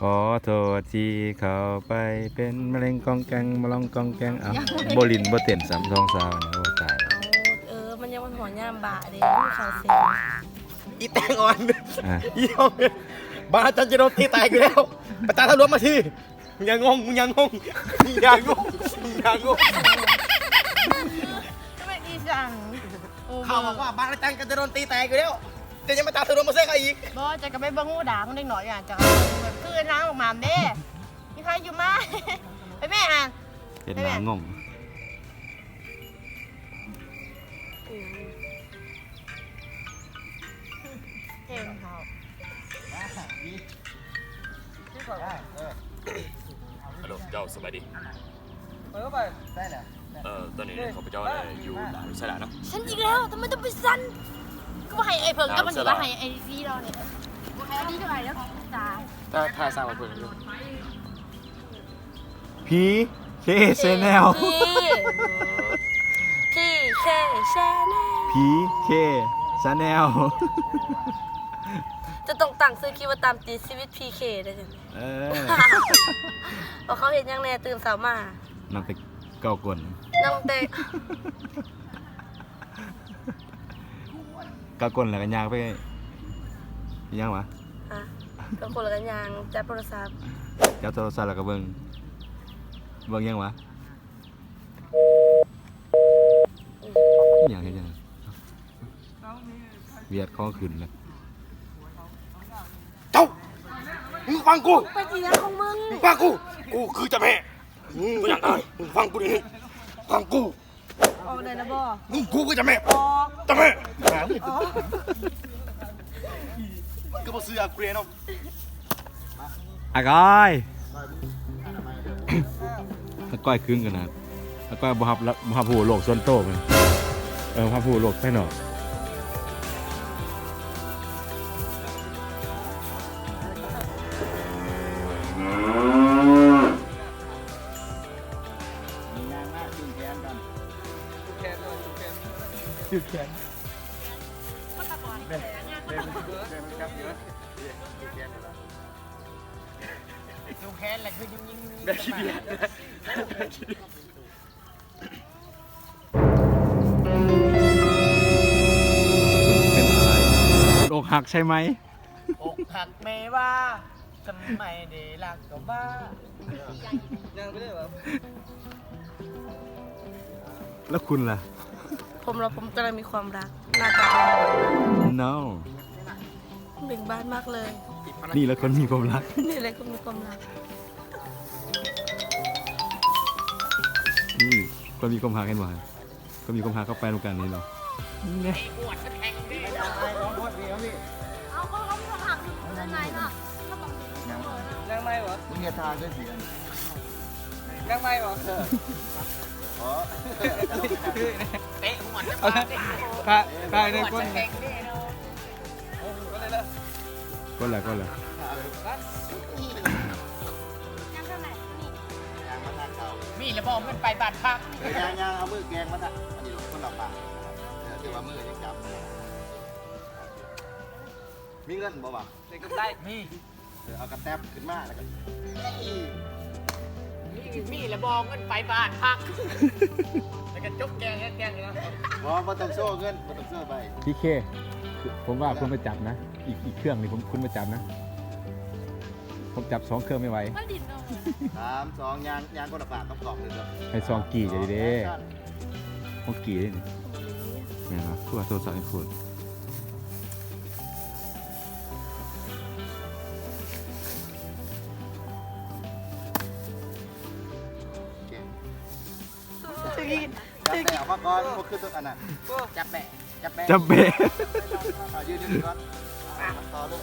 ขอโทษที่เข้าไปเป็นมะเร็งกองแกงมะลองกองแกงอ่ะโบลินโบเต้น3 2 3เนี่ยโอ้ตายแล้ว มันยังมันหัวย่ามบะเด้เขาเซ็ง อีแตงอ่อน อ่ะ อีเหี้ยบ้าจันจะโดนตีแตกอยู่แล้วไปตาทะลวงมาทีมึงอย่างงงมึงอย่างงงมึงอย่างงงมึงอย่างงง ทำไมดีจัง เขาบอกว่าบ้าจันก็จะโดนตีแตกอยู่แล้วจะยังมาตาทะลวงมาเซ่ใครอีก บ่จะกลับไปเบิ่งงูด่างเด็กหน่อยอ่ะจะแบบคือล้างออกมาเด้มีใครอยู่มาไปแม่อ่าน เห็นหนางง เก่งเขา ฮัลโหลเจ้าสบายดี ไปได้แล้ว ตอนนี้ข้าพเจ้าอยู่สระเนาะ ฉันอีกแล้วทำไมต้องไปสั้นก็มาให้ไอ้เพิ่งก็มันอยู่ว่าให้ไอ้ซีเราเนี่ยมาให้ดีด้วยแล้วจ้า ถ้าสร้างมาเพิ่มอยู่ พีเคเซแนล พี่เคชาแนล พีเคชาแนล จะต้องตั้งซื้อคิดว่าตามตีชีวิตพีเคได้จัง เออ เพราะเขาเห็นยังแน่ตื่นสาวมา นั่งไปเก้ากล น้องเตะ เก้ากลแล้วกันยางไปยังวะ อ่ะก็คนละกันยางจับโทรศัพท์ จับโทรศัพท์แล้วก็เบิ่งยังวะอย่างเห็นยังเวียดข้อขึ้นแล้ว เจ้ามึงฟังกู ไปกี่นัของมึง มึงฟังกูกูคือเจ้าแม่มึงอยากได้มึงฟังกูดิฟังกู ออกได้แล้วบ่ มึงกูคือเจ้าแม่ ออก เจ้าแม่ ออก ก็บ่ซื้อกูเลยเนาะ อาก้อยอาก้อยครึ่งกันนะอาก้อยบ่ฮับผู้โลกส่วนโตมันบ่ฮับผู้โลกภายนอกจุดแขน ดูแค้นแหละคือยิงได้ขี้เดียด เป็นอะไรอกหักใช่ไหม อกหักไม่ว่าทำไมได้รักก็บ้ายังไม่ได้หรอ แล้วคุณล่ะ ผมกำลังมีความรักหน้าตา no เบ่งบานมากเลย นี่แล้วคนมีความรัก นี่อะไรก็มีความรัก นี่คนมีความรักกันบ่ก็มีความรักเข้าไปตรงกันนี่เหรอ เอาเขามีความรักอยู่ด้านในน่ะก็ต้องมี นั่งไม่หรอมึงอย่าทานด้วยสินั่งไม่หรอเตะหัวจะมาใครในก้นก้นแหละก้นแหละ ยังเท่าไหร่นี่ มีแล้วบอกมันไปบาดพัก ยางเอามือแกงมันอ่ะอันนี้คนเราปากถือว่ามือยังจับมีเงินบ่บ่ เด็กก็ได้มี เอากระแทบขึ้นมาแล้วก็ มีแล้วบอกมันไปบาดพักแล้วก็จกแกงเลยนะ บ่ต้องโซ่เงินบ่ต้องโซ่ไป พี่เคผมว่าคุณมาจับนะ อีกเครื่องนี่คุณมาจับนะ ผมจับ2 เครื่องไม่ไหว มันดินเนาะ 3 2ยางคนละปากต้องกรอกเลยครับ ให้ซองกี่จะดีเด้ของกี่ได้นี่แม่นบ่คือว่าโทรศัพท์ให้พูด จับแต่เอามาก่อนบ่คือตัวอันนั้นจับแบะ จับเบะ ยืนก่อนต่อเลย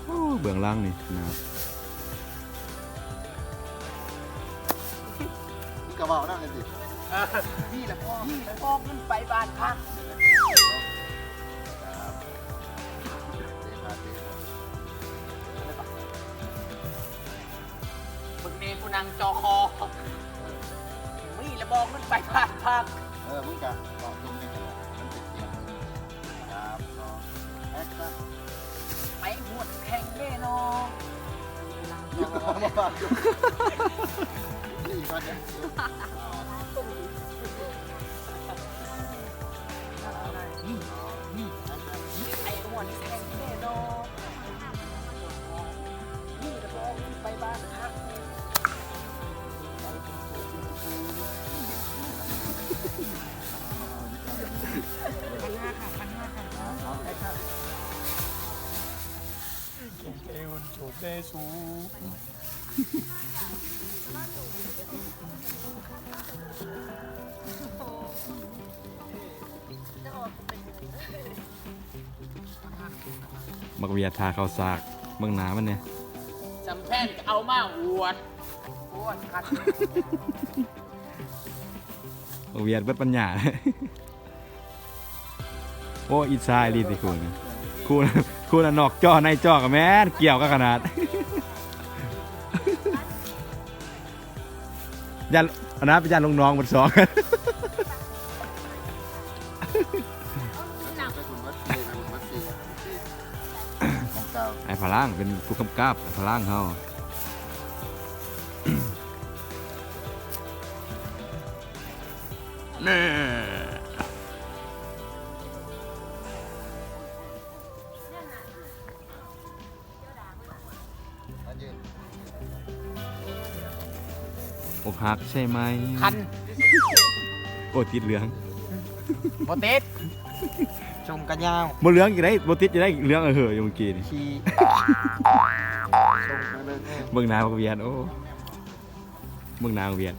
โอ้เบื้องล่างนี่นะครับ กระบอกนั่นเลยสิ มีแล้วบอกมันไปบาดพักมึงเนกูนั่งจอคอมีแล้วบอกมันไปบาดพัก มึงกะกรอกตรงนี้มันติดเสียง มาฝากอยู่นี่ก่อนเนี่ยไอ้หัวนี่แข็งแน่นอนนี่จะพอไปบ้านนะมักเวียทาข้าวสากเมืองหนามันเนี่ย จำแพ่นเอามาอวดคัด มักเวียเบิดปัญญา โอ้อีสายรีสิคุณคุณนอกจอในจอกับแม่นเกี่ยวกันขนาด ยันอันนั้นเป็นยันลงน้องบนสอง ไปคุณวัดสี่ไปคุณวัดสี่ของเก่า ไอ้พลังเป็นผู้กำกับไอ้พลังเฮาแน่ อันยืน อกหักใช่ไหม คัน โอ้ติดเหลือง โบติดชมกันยาว บ่เหลืองอีกได้บ่ติดจะได้เหลืองเหอะอยู่เมื่อกี้นี่ ขี่ ชมไปเลย เมืองหนาบักเวียนโอ้เมืองหนาบักเวียน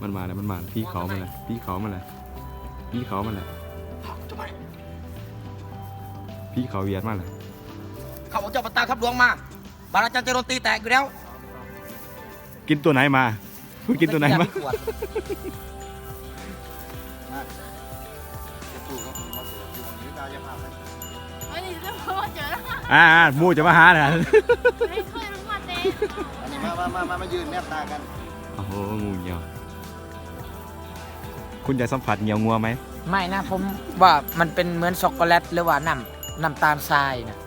มันมาแล้วมันมาพี่เขามาแล้วพี่เขามาแล้วพี่เขามาแล้วพี่เขาเวียนมาแล้ว เขาบอกเจ้าปตาทับหลวงมาบางอาจารย์จะโดนตีแตกอยู่แล้ว กินตัวไหนมาคุณกินตัวไหนมา ขวด จะถูกครับผมมาเสืออยู่ตรงนี้ตาจะพาไป ไม่นี่จะพอเจอแล้ว หมูจะมาหาน่ะ ไม่เคยรู้ว่าเต้ อันนี้มายืนแนบตากัน โอ้โหงูเหี่ยวคุณอยากสัมผัสเหนียวงัวไหม ไม่นะผมว่ามันเป็นเหมือนช็อกโกแลตหรือว่าน้ำตาลทรายนะ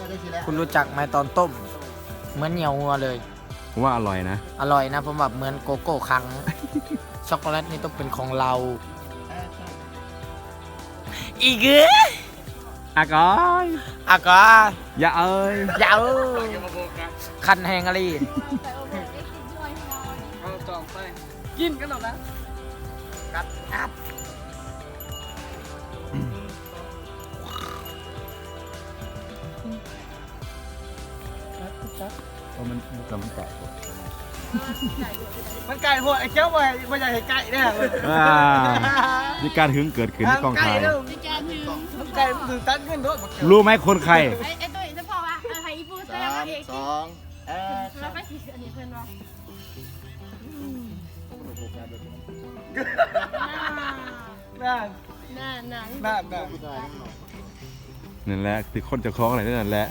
ได้ทีแล้ว คุณรู้จักไหมตอนต้ม เหมือนเหนียวงัวเลย ผมว่าอร่อยนะ อร่อยนะผมแบบเหมือนโกโก้คัง ช็อกโกแลตนี่ต้องเป็นของเรา อีกเอ้ย อากอย อ่ะก็ อย่าเอ้ย ยาวคันแหงอะไรกินกันหรอนะกัดอัพ มันกำมันไก่ มันไก่พวกไอ้เจ้าไปไม่ใช่ไก่เนี่ย มีการหึงเกิดขึ้นในกองถ่าย มีการถึง มันไก่มันถือตั้งขึ้นด้วย รู้ไหมคนใคร ไอ้ตัวจะพอว่าไอ้อีปูแสดงว่าเอก 2 แล้วก็อันนี้เพื่อนว่าน่า ผู้ชายน้อง นั่นแหละคือคนจะคล้องอะไรนั่นแหละ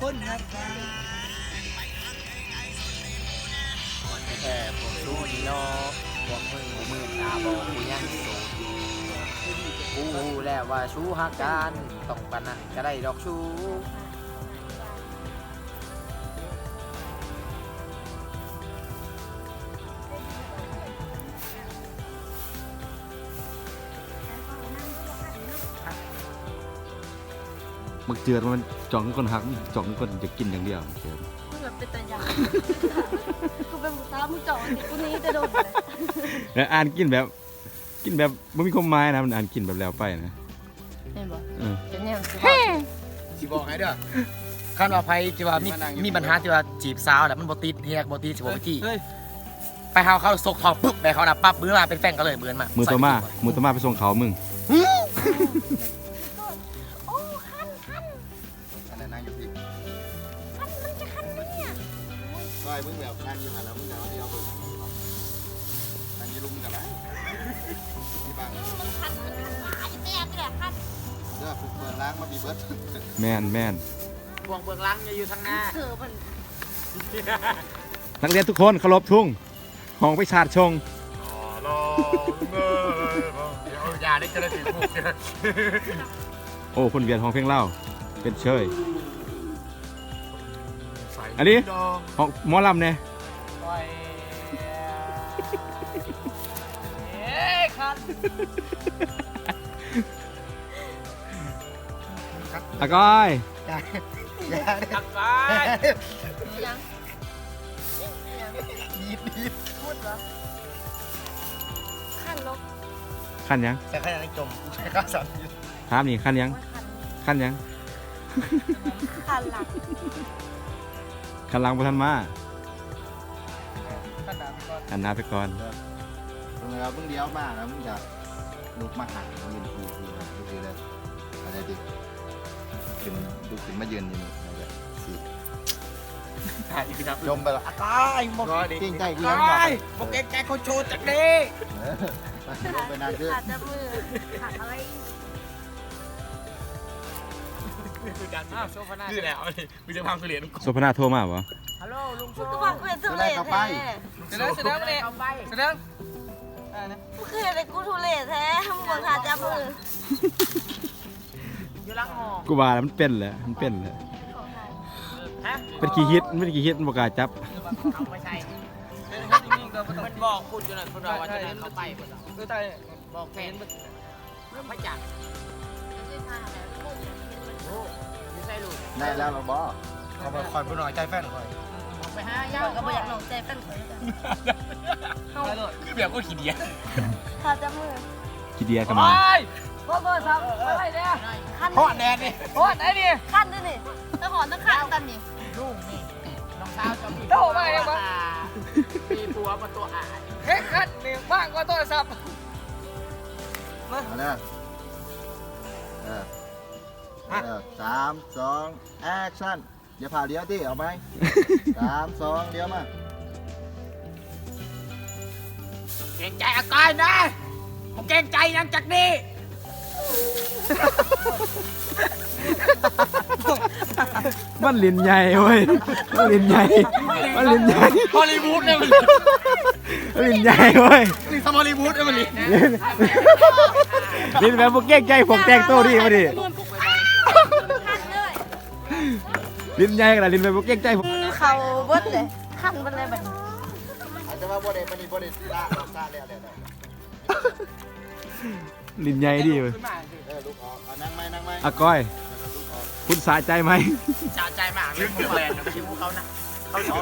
คนฮักกันแต่ผมรู้ดีเนาะบอกมือตาบอกกูยังโสดอยู่กูแล้วว่าชู้ฮักกันต้องปานนั้นก็ได้ดอกชู้ มักเจือมันจ่องคนหักจ่องคนจะกินอย่างเดียวเจือ กูแบบเป็นตายากูเป็นหมูตามึงจ่อติกูนี้จะโดน แล้วอ่านกินแบบไม่มีความหมายนะมันอ่านกินแบบแล้วไปนะ เห็นบ่ เออ จะเนี่ย สิบอกให้เด้อคันว่าไผที่ว่ามีปัญหาที่ว่าจีบสาวแล้วมันบ่ติดเฮียบ่ติดสิบ่ไปที่ไปเฮาเขาซกทองปึ๊บไปเขาน่ะปั๊บมื้อมาเป็นแฟนกันเลยมื้อมา มือต่อมาไปส่งเขามึง โอ้คัน อันนั้นนั่งอยู่ที่ มันจะคันไหมเนี่ย ซอยมึงแบบนั่งอยู่หันแล้วมึงจะเอาที่เอาเปิดนั่งอยู่รุมกันไหมที่บ้าน มันคันไอ้แม่นี่แหละคัน เด้อผูกเปิดล้างมาบีเบิร์ด แม่น พวงเบื้องหลังอยู่ทางหน้า เธอมัน นักเรียนทุกคนเคารพทุ่ง ห้องไปชาดชง รอเงยเดี๋ยวยาได้กระถิ่นผูกกัน โอ้คนเวียนห้องเพลงเล่าเป็นเชยอันนี้ห้องหมอลำเนี่ย ปล่อยเอ้ยคัน ตะก้อย ตักไป ยังพูดเหรอขั้นลบ ขั้นยัง ใส่ข้าวยังจมใส่ข้าวสัน ถามนี่ขั้นยัง ว่าขั้น ขั้นยัง ขั้นหลัก ขั้นหลังบ่ทันมา ขนาดก่อน อันหนาไปก่อน มึงเดียวมาแล้วมึงจะลุกมาหายืนทีเลยอะไรดิขึ้นลุกขึ้นมายืนอยู่นี่อะไรสิ ถ่ายอีกครับ จมไปละตายหมดเก่งใจกูยัง ไป บอก บอกแกเขาโชว์จากนี้ ลงไปนานขึ้น ขาดจะมือขาดอะไร อ้าวโชว์พนัก คือแล้วมึงจะพังเสียน โซพนาโทรมาบ่ ฮัลโหลลุงโช กู ว์ ก็บอกกูเป็นทุเรศแท้ เสร็จแล้วมาเลยเสร็จแล้ว กูคืออะไรกูทุเรศแท้มึงบอกขาดจะมือ อยู่ล่างหอ กูว่าแล้วมันเป็นแหละมันเป็นแหละ ฮะ เป็นขี้ฮิตมันเป็นขี้ฮิตมันบ่กล้าจับ เอาไม่ใช่มันบอกพูดอยู่นั่นพูดว่าจะเขาไปหมดบอกแฟนมันไม่จับไม่ใช่ลูก ได้แล้วเราบอก เขาบอกคอยพูดหน่อยใจแฟนคอยไปหาย่า ก็บอกอยากหนองใจเป็นคน คือแบบก็ขี้เดีย ขาดจะมือ ขี้เดียกันมา พ่อเบอร์ทำอะไรเนี่ย ขั้น พ่อแดนนี่พ่อไหนนี่ ขั้นด้วยนี่ต้องหอนต้องขั้นกันนี่ ลูกนี่น้องสาวจะมีโตมาแล้วมั้งมีผัวมาตัวอ่านเฮ้ยคัดหนึ่งบ้างก็โทรศัพท์ เอาเลย3 2 แอคชั่นเดี๋ยวผ่าเลี้ยวที่เอาไหม3 2เลี้ยวมา เกรงใจอากายนะผมเกรงใจยังจากนี้ มันลิ้นใหญ่เว้ยมันลิ้นใหญ่มันลิ้นใหญ่ ฮอลลีวูดเนี่ยมัน มันลิ้นใหญ่เว้ย นี่ทำฮอลลีวูดเนี่ยมัน ลิ้นแบบพวกเก่งใจพวกแต่งตัวดีมาดิ ขั้นเลย ลิ้นใหญ่ขนาดลิ้นแบบพวกเก่งใจพวก เขาเบิ้ลเลยขั้นเบิ้ลเลยแบบนี้ อาจจะว่าบ่ได้บ่ได้ซ่าแล้วลิ้นใหญ่ดีเว้ย ลูกออกนั่งไหม อาก้อยคุณสะใจไหม สะใจมากเลยผมแรงชิวเขานะเขาชิว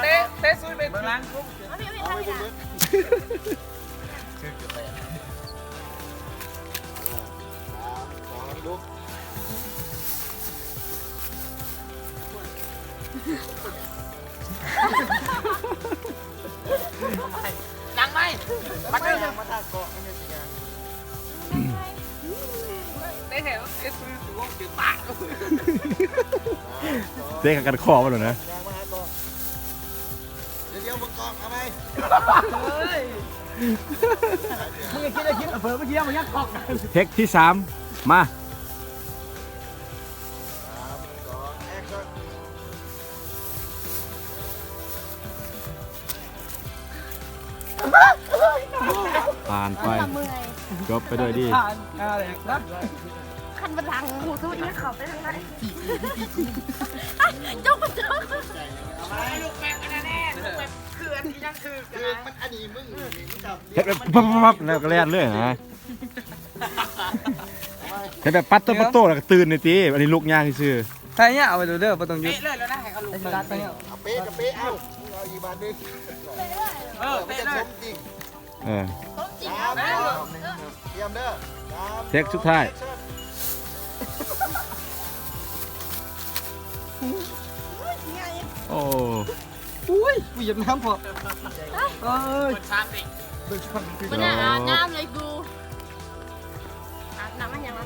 เตะซุยไปเบื้องหลัง เอาพี่ทำอย่าง ลุก นั่งไหมมาเถอะ มาทากเกาะไม่ใช่สิงาน ได้เห็นเอซุยตัวจืดปาก เด็กกันคอมาหรอนะ มาทากเกาะเดี๋ยวมึงกองเอาไหม มึงอย่าคิดอะไรคิดเผลอเมื่อกี้มันยักษ์กอก เทคที่3มา 3 2แอคชั่น ผ่านไป เมื่อย จบไปด้วยดี อะไรนะ ขั้นบันลังหูทุกนี่เขาไปทางไหนจกจก ลูกแม่กันแน่ลูกแม่เขื่อนที่นั่นคือ คือมันอันนี้มึงจับ เฮ็ดแบบปั๊บแล้วก็แล่นเลยนะเฮ็ดแบบปัดต้นปัดโตแล้วก็ตื่นในตีอันนี้ลูกย่างซื่อ ใช่เนี่ยเอาไปดูเด้อประตองยุ เป๊ะเลยแล้วนะให้เขาลูก ไอ้รัดไปเนี่ย เอาเป๊ะกับเป๊ะเอาอีกบาทนึง เป๊ะเลย จริง เออ ต้องจริง 3 เอาไป 2เตรียมเด้อ3 เทคสุดท้าย โอ้ อุ้ยกูเหยียบน้ำพอเอ้ย เปิดชามดิ มันอาบน้ำเลยกูอาบน้ำมันยังไง